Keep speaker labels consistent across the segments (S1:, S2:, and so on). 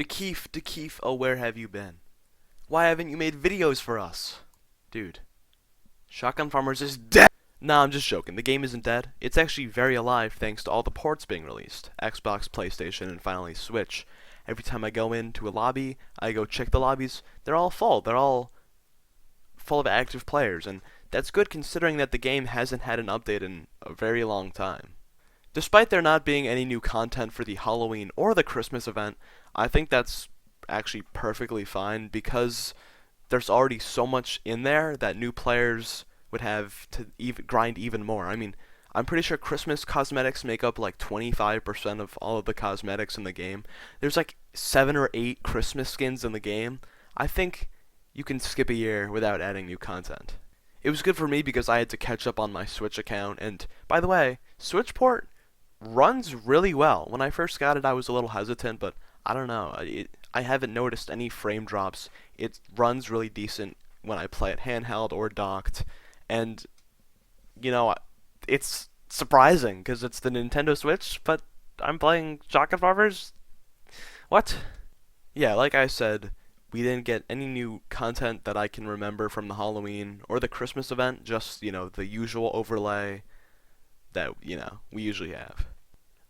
S1: DeKeef, oh where have you been? Why haven't you made videos for us? Dude, Shotgun Farmers is dead! Nah, I'm just joking. The game isn't dead. It's actually very alive thanks to all the ports being released. Xbox, PlayStation, and finally Switch. Every time I go into a lobby, I go check the lobbies, they're all full. They're all full of active players, and that's good considering that the game hasn't had an update in a very long time. Despite there not being any new content for the Halloween or the Christmas event, I think that's actually perfectly fine because there's already so much in there that new players would have to grind even more. I mean, I'm pretty sure Christmas cosmetics make up like 25% of all of the cosmetics in the game. There's like 7 or 8 Christmas skins in the game. I think you can skip a year without adding new content. It was good for me because I had to catch up on my Switch account, and by the way, Switch port runs really well. When I first got it, I was a little hesitant, but I don't know. I haven't noticed any frame drops. It runs really decent when I play it handheld or docked, and you know, it's surprising because it's the Nintendo Switch, but I'm playing Shotgun Farmers. What? Yeah, like I said, we didn't get any new content that I can remember from the Halloween or the Christmas event, just, the usual overlay that, we usually have.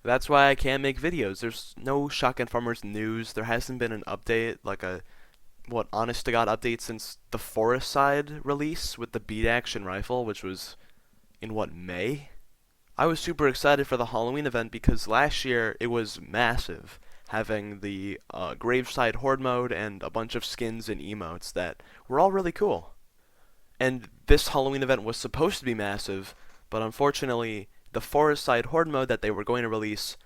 S1: That's why I can't make videos. There's no Shotgun Farmers news. There hasn't been an update, like a, honest to God update since the Forest Side release with the beat action rifle, which was in May? I was super excited for the Halloween event because last year it was massive, having the Graveside Horde mode and a bunch of skins and emotes that were all really cool. And this Halloween event was supposed to be massive, but unfortunately, the Forest Side Horde mode that they were going to release,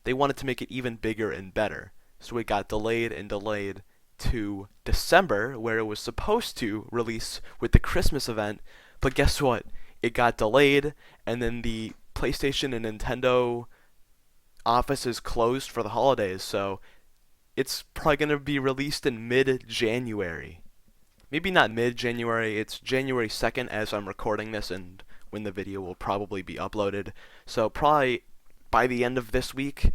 S1: they wanted to make it even bigger and better. So it got delayed and delayed to December, where it was supposed to release with the Christmas event, but guess what? It got delayed, and then the PlayStation and Nintendo offices closed for the holidays, so it's probably going to be released in mid-January. Maybe not mid-January, it's January 2nd as I'm recording this, and when the video will probably be uploaded. So probably by the end of this week.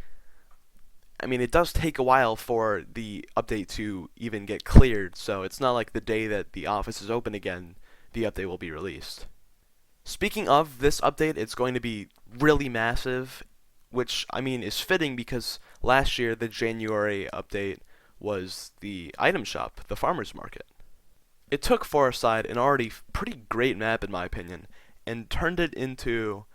S1: I mean, it does take a while for the update to even get cleared, so it's not like the day that the office is open again, the update will be released. Speaking of this update, it's going to be really massive, which, I mean, is fitting because last year the January update was the item shop, the farmer's market. It took Forestside, an already pretty great map in my opinion, and turned it into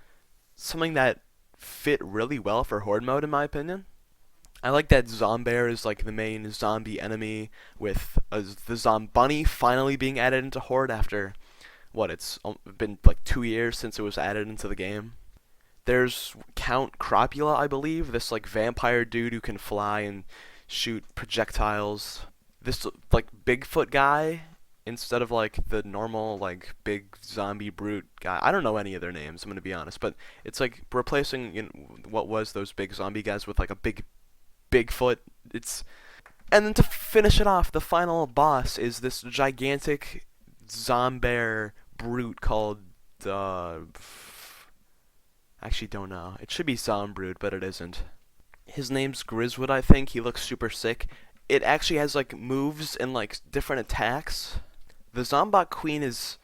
S1: something that fit really well for Horde mode in my opinion. I like that Zombear is like the main zombie enemy, with the Zombunny finally being added into Horde after, it's been like 2 years since it was added into the game. There's Count Cropula, I believe, this like vampire dude who can fly and shoot projectiles. This like Bigfoot guy, instead of like the normal like big zombie brute guy. I don't know any of their names, I'm gonna be honest, but it's like replacing what was those big zombie guys with like a big Bigfoot. And then to finish it off, the final boss is this gigantic Zombear brute called I actually don't know. It should be Zombrute, but it isn't. His name's Griswood, I think. He looks super sick. It actually has like moves and like different attacks. The Zombot Queen is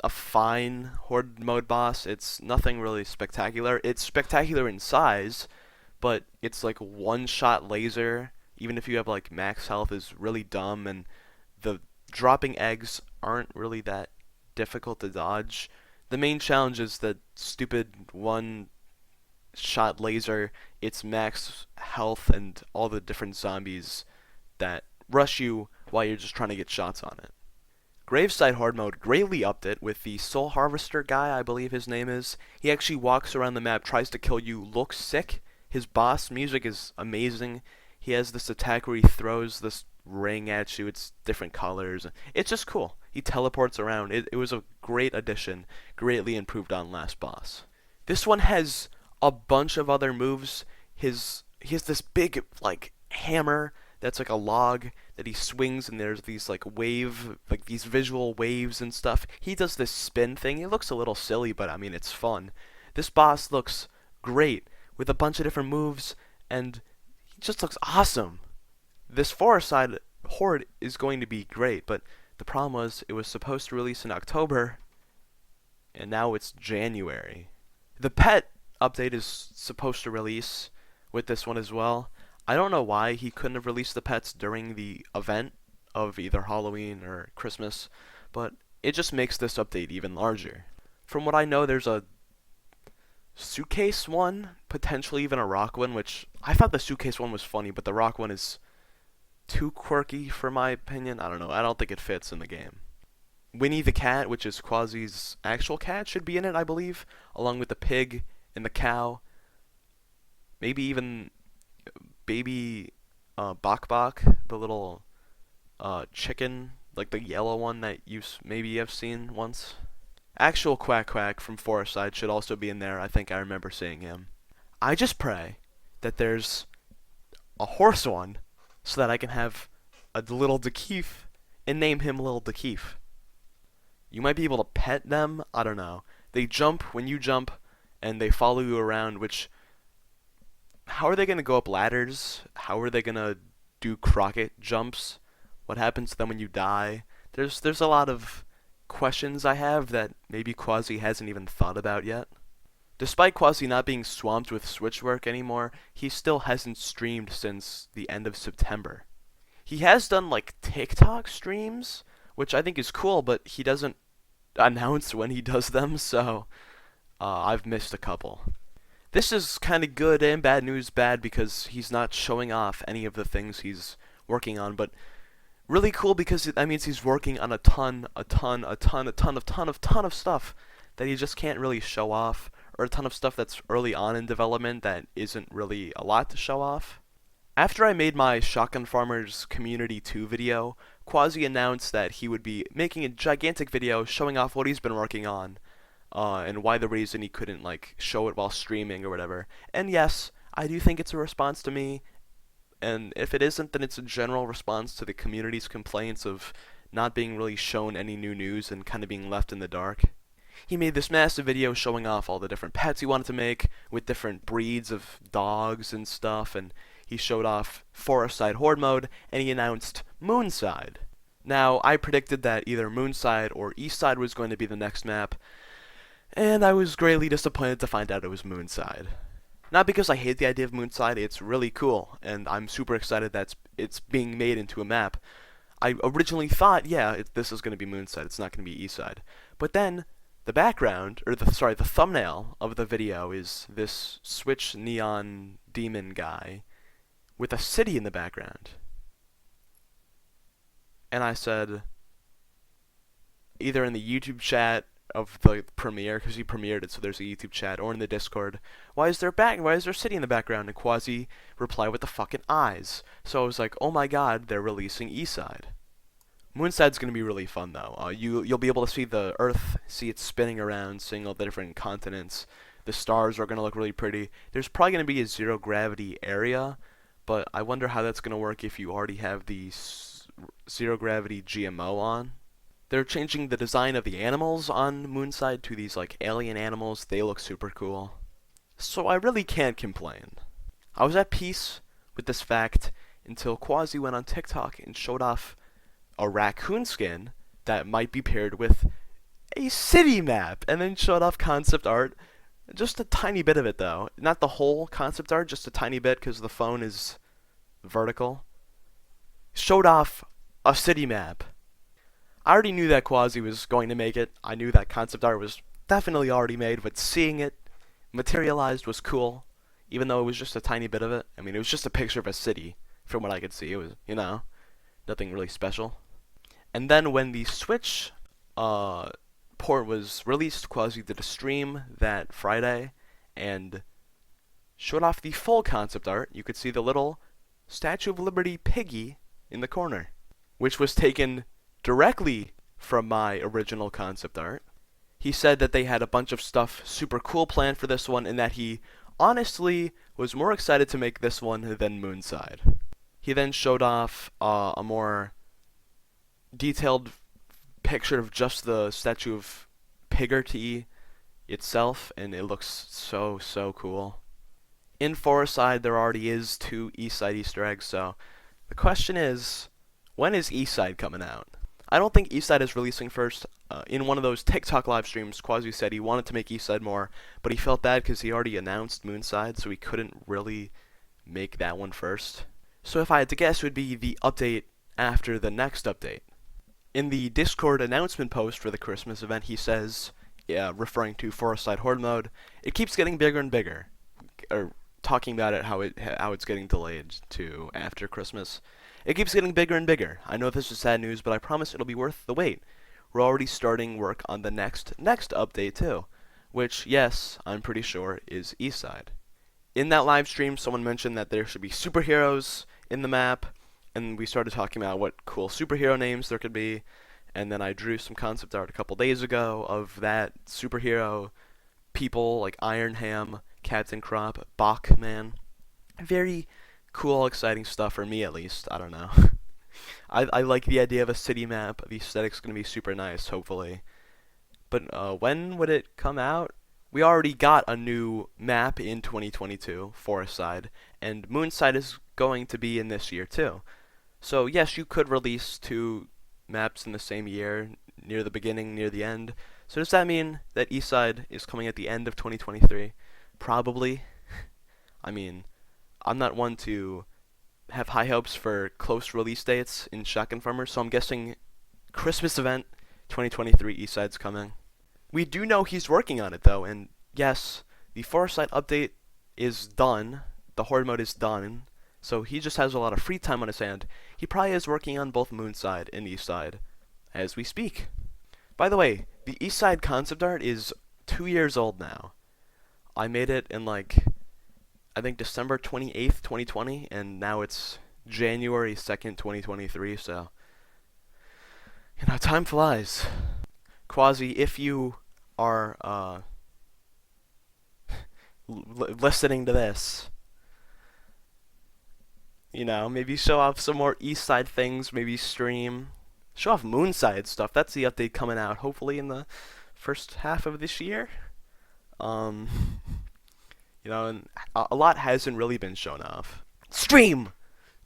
S1: a fine Horde mode boss. It's nothing really spectacular. It's spectacular in size, but it's like one-shot laser. Even if you have like max health, is really dumb, and the dropping eggs aren't really that difficult to dodge. The main challenge is the stupid one-shot laser. It's max health and all the different zombies that rush you while you're just trying to get shots on it. Graveside Horde mode greatly upped it with the Soul Harvester guy, I believe his name is. He actually walks around the map, tries to kill you, looks sick. His boss music is amazing. He has this attack where he throws this ring at you. It's different colors. It's just cool. He teleports around. It was a great addition, greatly improved on last boss. This one has a bunch of other moves. He has this big like hammer that's like a log that he swings, and there's these like these visual waves and stuff. He does this spin thing. It looks a little silly, but I mean it's fun. This boss looks great with a bunch of different moves, and he just looks awesome. this Forest Side horde is going to be great, but the problem was it was supposed to release in October, and now it's January. The pet update is supposed to release with this one as well. I don't know why he couldn't have released the pets during the event of either Halloween or Christmas, but it just makes this update even larger. From what I know, there's a suitcase one, potentially even a rock one, which I thought the suitcase one was funny, but the rock one is too quirky for my opinion. I don't know. I don't think it fits in the game. Winnie the cat, which is Quasi's actual cat, should be in it, I believe, along with the pig and the cow. Maybe even baby Bok Bok, the little chicken, like the yellow one that maybe have seen once. Actual Quack Quack from Forest Side should also be in there. I think I remember seeing him. I just pray that there's a horse one so that I can have a little Dekeef and name him Little Dekeef. You might be able to pet them. I don't know. They jump when you jump, and they follow you around, which... How are they going to go up ladders? How are they going to do Crockett jumps? What happens to them when you die? There's a lot of questions I have that maybe Quasi hasn't even thought about yet. Despite Quasi not being swamped with Switch work anymore, he still hasn't streamed since the end of September. He has done like TikTok streams, which I think is cool, but he doesn't announce when he does them, so I've missed a couple. This is kind of good and bad news. Bad because he's not showing off any of the things he's working on, but really cool because that means he's working on a ton of stuff that he just can't really show off, or a ton of stuff that's early on in development that isn't really a lot to show off. After I made my Shotgun Farmers Community 2 video, Quasi announced that he would be making a gigantic video showing off what he's been working on, and why the reason he couldn't like show it while streaming or whatever. And yes, I do think it's a response to me, and if it isn't, then it's a general response to the community's complaints of not being really shown any new news and kind of being left in the dark. He made this massive video showing off all the different pets he wanted to make with different breeds of dogs and stuff, and he showed off Forest Side Horde mode, and he announced Moonside. Now, I predicted that either Moonside or Eastside was going to be the next map, and I was greatly disappointed to find out it was Moonside. Not because I hate the idea of Moonside, it's really cool, and I'm super excited that it's being made into a map. I originally thought, yeah, this is going to be Moonside, it's not going to be Eastside. But then, the background, or the thumbnail of the video is this Switch neon demon guy with a city in the background. And I said, either in the YouTube chat of the premiere, because he premiered it, so there's a YouTube chat, or in the Discord, why is there city in the background? And Quasi replied with the fucking eyes. So I was like, oh my god, they're releasing Eastside. Moonside's gonna be really fun though. You'll be able to see the Earth, see it spinning around, seeing all the different continents. The stars are gonna look really pretty. There's probably gonna be a zero gravity area, but I wonder how that's gonna work if you already have the zero gravity GMO on. They're changing the design of the animals on Moonside to these like alien animals. They look super cool. So I really can't complain. I was at peace with this fact until Quasi went on TikTok and showed off a raccoon skin that might be paired with a city map, and then showed off concept art. Just a tiny bit of it though. Not the whole concept art, just a tiny bit because the phone is vertical. Showed off a city map. I already knew that Quasi was going to make it. I knew that concept art was definitely already made, but seeing it materialized was cool, even though it was just a tiny bit of it. I mean, it was just a picture of a city, from what I could see. It was, nothing really special. And then when the Switch port was released, Quasi did a stream that Friday, and showed off the full concept art. You could see the little Statue of Liberty piggy in the corner, which was taken directly from my original concept art. He said that they had a bunch of stuff super cool planned for this one, and that he honestly was more excited to make this one than Moonside. He then showed off a more detailed picture of just the Statue of Piggerty itself, and it looks so cool. In Forest Side, there already is 2 Eastside Easter eggs, so The question is, when is Eastside coming out? I don't think Eastside is releasing first. In one of those TikTok live streams, Quasi said he wanted to make Eastside more, but he felt bad because he already announced Moonside, so he couldn't really make that one first. So if I had to guess, it would be the update after the next update. In the Discord announcement post for the Christmas event, he says, referring to Forest Side Horde mode, it keeps getting bigger and bigger. Or talking about it how it's getting delayed to after Christmas. It keeps getting bigger and bigger. I know this is sad news, but I promise it'll be worth the wait. We're already starting work on the next update too, which, yes, I'm pretty sure is Eastside. In that live stream, someone mentioned that there should be superheroes in the map, and we started talking about what cool superhero names there could be, and then I drew some concept art a couple days ago of that superhero people like Iron Ham, Captain Crop, Bachman. Very cool, exciting stuff for me at least. I don't know. I like the idea of a city map. The aesthetic's going to be super nice, hopefully. But when would it come out? We already got a new map in 2022, Forest Side, and Moonside is going to be in this year too. So yes, you could release two maps in the same year, near the beginning, near the end. So does that mean that Eastside is coming at the end of 2023? Probably. I mean, I'm not one to have high hopes for close release dates in Shotgun Farmers, so I'm guessing Christmas event 2023 Eastside's coming. We do know he's working on it though, and yes, the Forest Side update is done. The Horde mode is done, so he just has a lot of free time on his hand. He probably is working on both Moonside and Eastside as we speak. By the way, the Eastside concept art is 2 years old now. I made it in I think December 28th, 2020, and now it's January 2nd, 2023, so, time flies. Quasi, if you are, listening to this, maybe show off some more Eastside things, maybe stream, show off Moonside stuff. That's the update coming out, hopefully in the first half of this year. And a lot hasn't really been shown off. Stream!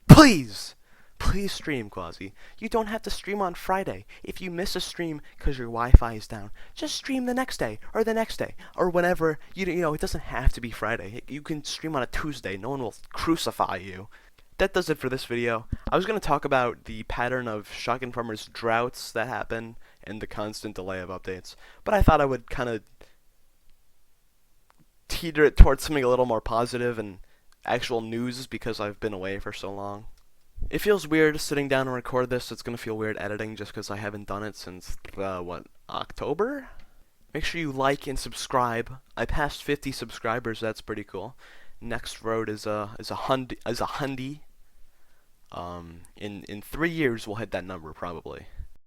S1: Please! Please stream, Quasi. You don't have to stream on Friday. If you miss a stream because your Wi-Fi is down, just stream the next day, or whenever. It doesn't have to be Friday. You can stream on a Tuesday. No one will crucify you. That does it for this video. I was going to talk about the pattern of Shotgun Farmers Droughts that happen and the constant delay of updates, but I thought I would kind of teeter it towards something a little more positive and actual news because I've been away for so long. It feels weird sitting down and record this. It's going to feel weird editing just because I haven't done it since, October? Make sure you like and subscribe. I passed 50 subscribers. That's pretty cool. Next road is a hundy. In 3 years we'll hit that number probably.